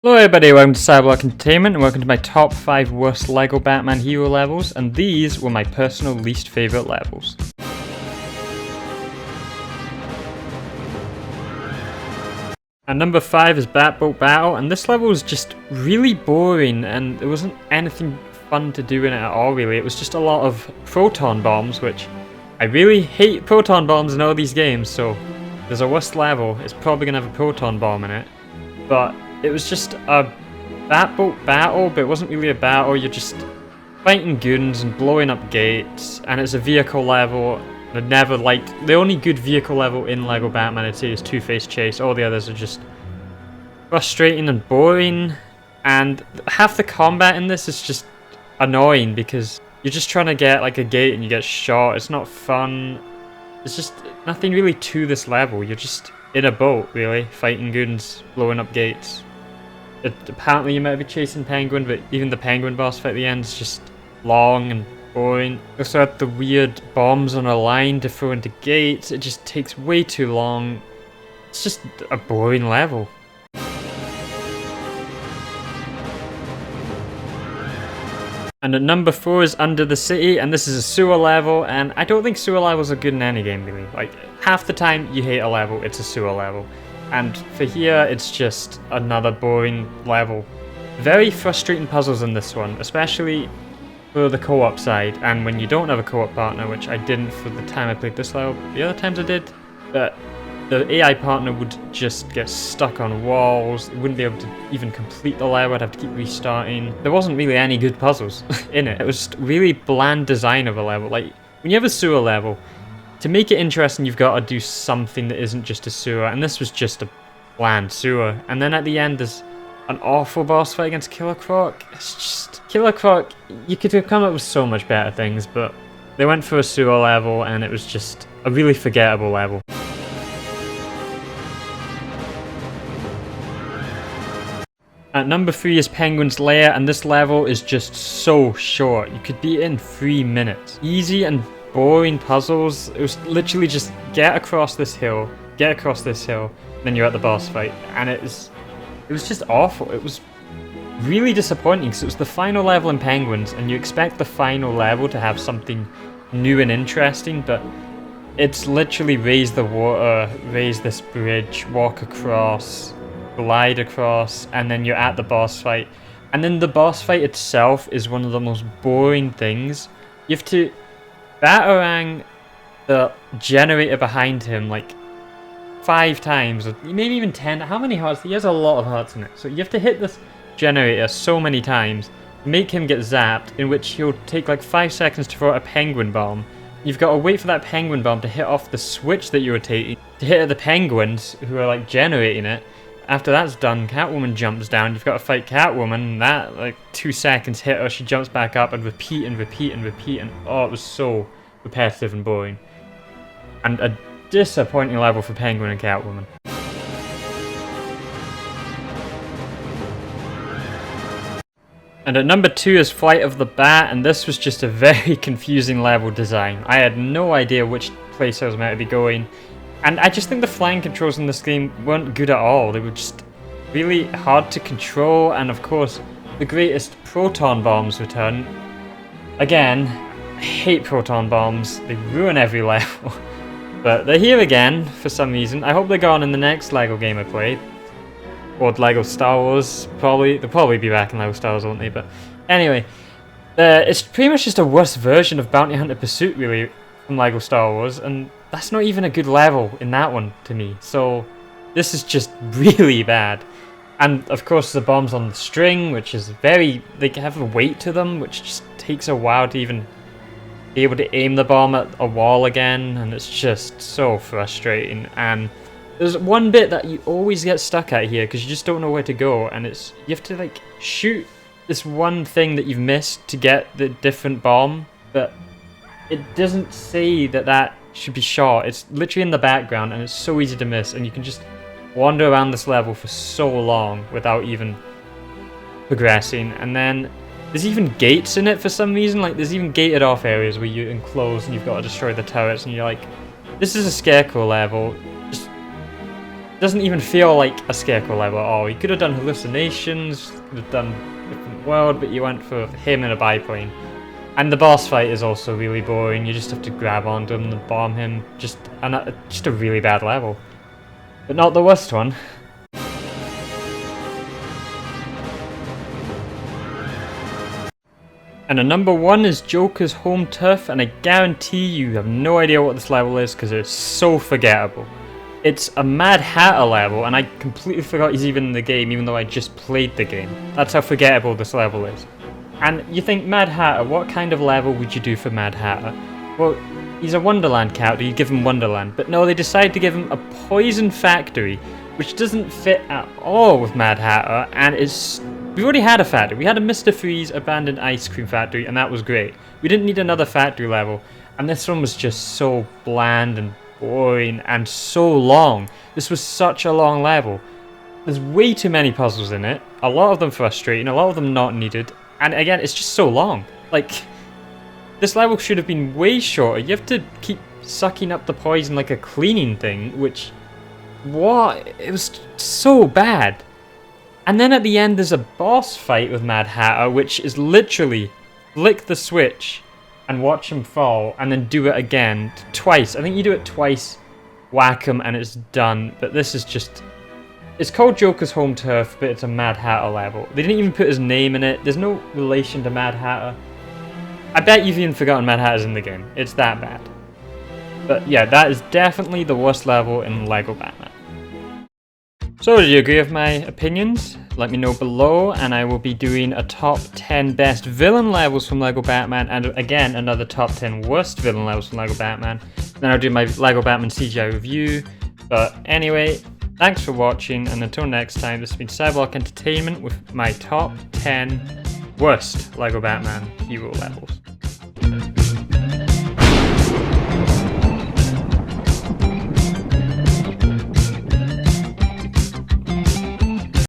Hello everybody, welcome to Cyberblock Entertainment and welcome to my top 5 worst LEGO Batman hero levels, and these were my personal least favourite levels. At number 5 is Batboat Bow, and this level was just really boring and there wasn't anything fun to do in it at all really. It was just a lot of proton bombs, which I really hate proton bombs in all these games, so if there's a worst level, it's probably going to have a proton bomb in it. But it was just a Batboat battle, but it wasn't really a battle. You're just fighting goons and blowing up gates, and it's a vehicle level. I never liked the only good vehicle level in LEGO Batman I'd say is Two-Face Chase. All the others are just frustrating and boring, and half the combat in this is just annoying because you're just trying to get like a gate and you get shot. It's not fun. It's just nothing really to this level. You're just in a boat, really, fighting goons, blowing up gates. Apparently you might be chasing Penguin, but even the Penguin boss fight at the end is just long and boring. You also had the weird bombs on a line to throw into gates. It just takes way too long. It's just a boring level. And at number 4 is Under the City, and this is a sewer level, and I don't think sewer levels are good in any game really. Like, half the time you hate a level, it's a sewer level. And for here, it's just another boring level. Very frustrating puzzles in this one, especially for the co-op side, and when you don't have a co-op partner, which I didn't for the time I played this level, the other times I did, but the AI partner would just get stuck on walls. It wouldn't be able to even complete the level. I'd have to keep restarting. There wasn't really any good puzzles in it. It was just really bland design of a level. Like, when you have a sewer level, to make it interesting, you've got to do something that isn't just a sewer, and this was just a bland sewer. And then at the end, there's an awful boss fight against Killer Croc. It's just... Killer Croc, you could have come up with so much better things, but they went for a sewer level, and it was just a really forgettable level. At number 3 is Penguin's Lair, and this level is just so short. You could beat it in 3 minutes. Easy and boring puzzles. It was literally just get across this hill, then you're at the boss fight. And it was just awful. It was really disappointing because it was the final level in Penguins, and you expect the final level to have something new and interesting, but it's literally raise the water, raise this bridge, walk across, glide across, and then you're at the boss fight. And then the boss fight itself is one of the most boring things. You have to batarang the generator behind him like 5 times, or maybe even 10. How many hearts? He has a lot of hearts in it. So you have to hit this generator so many times, make him get zapped, in which he'll take like 5 seconds to throw out a penguin bomb. You've got to wait for that penguin bomb to hit off the switch that you're rotating, to hit at the penguins who are like generating it. After that's done, Catwoman jumps down. You've got to fight Catwoman, and that, like, 2 seconds hit her, she jumps back up, and repeat and repeat and repeat, and oh, it was so repetitive and boring. And a disappointing level for Penguin and Catwoman. And at number 2 is Flight of the Bat, and this was just a very confusing level design. I had no idea which place I was meant to be going. And I just think the flying controls in this game weren't good at all. They were just really hard to control, and of course, the greatest proton bombs return. Again, I hate proton bombs. They ruin every level. But they're here again, for some reason. I hope they're gone in the next LEGO game I play. Or LEGO Star Wars, probably. They'll probably be back in LEGO Star Wars, won't they? But anyway, it's pretty much just a worse version of Bounty Hunter Pursuit, really, from LEGO Star Wars, and that's not even a good level in that one to me. So this is just really bad. And of course the bombs on the string, which is they have a weight to them, which just takes a while to even be able to aim the bomb at a wall again, and it's just so frustrating. And there's one bit that you always get stuck at here because you just don't know where to go, and it's you have to like shoot this one thing that you've missed to get the different bomb, but it doesn't say that should be shot. It's literally in the background, and it's so easy to miss, and you can just wander around this level for so long without even progressing. And then there's even gates in it for some reason. Like, there's even gated off areas where you enclose and you've got to destroy the turrets, and you're like, this is a Scarecrow level. Just doesn't even feel like a Scarecrow level at all. You could have done hallucinations, could have done different world, but you went for him in a biplane. And the boss fight is also really boring. You just have to grab onto him and bomb him. Just a really bad level. But not the worst one. And a number 1 is Joker's home turf, and I guarantee you have no idea what this level is because it's so forgettable. It's a Mad Hatter level, and I completely forgot he's even in the game, even though I just played the game. That's how forgettable this level is. And you think, Mad Hatter, what kind of level would you do for Mad Hatter? Well, he's a Wonderland character, you give him Wonderland. But no, they decide to give him a poison factory, which doesn't fit at all with Mad Hatter, and we've already had a factory. We had a Mr. Freeze abandoned ice cream factory, and that was great. We didn't need another factory level, and this one was just so bland and boring and so long. This was such a long level. There's way too many puzzles in it, a lot of them frustrating, a lot of them not needed, and again, it's just so long. Like, this level should have been way shorter. You have to keep sucking up the poison like a cleaning thing, which, what? It was so bad. And then at the end there's a boss fight with Mad Hatter, which is literally flick the switch and watch him fall, and then do it again twice. I think you do it twice, whack him, and it's done. But this is just... It's called Joker's home turf, but it's a Mad Hatter level. They didn't even put his name in it. There's no relation to Mad Hatter. I bet you've even forgotten Mad Hatter's in the game. It's that bad. But yeah, that is definitely the worst level in LEGO Batman. So, did you agree with my opinions? Let me know below, and I will be doing a top 10 best villain levels from LEGO Batman, and again, another top 10 worst villain levels from LEGO Batman. Then I'll do my LEGO Batman CGI review. But anyway, thanks for watching, and until next time, this has been Cyberlock Entertainment with my top 10 worst LEGO Batman hero levels.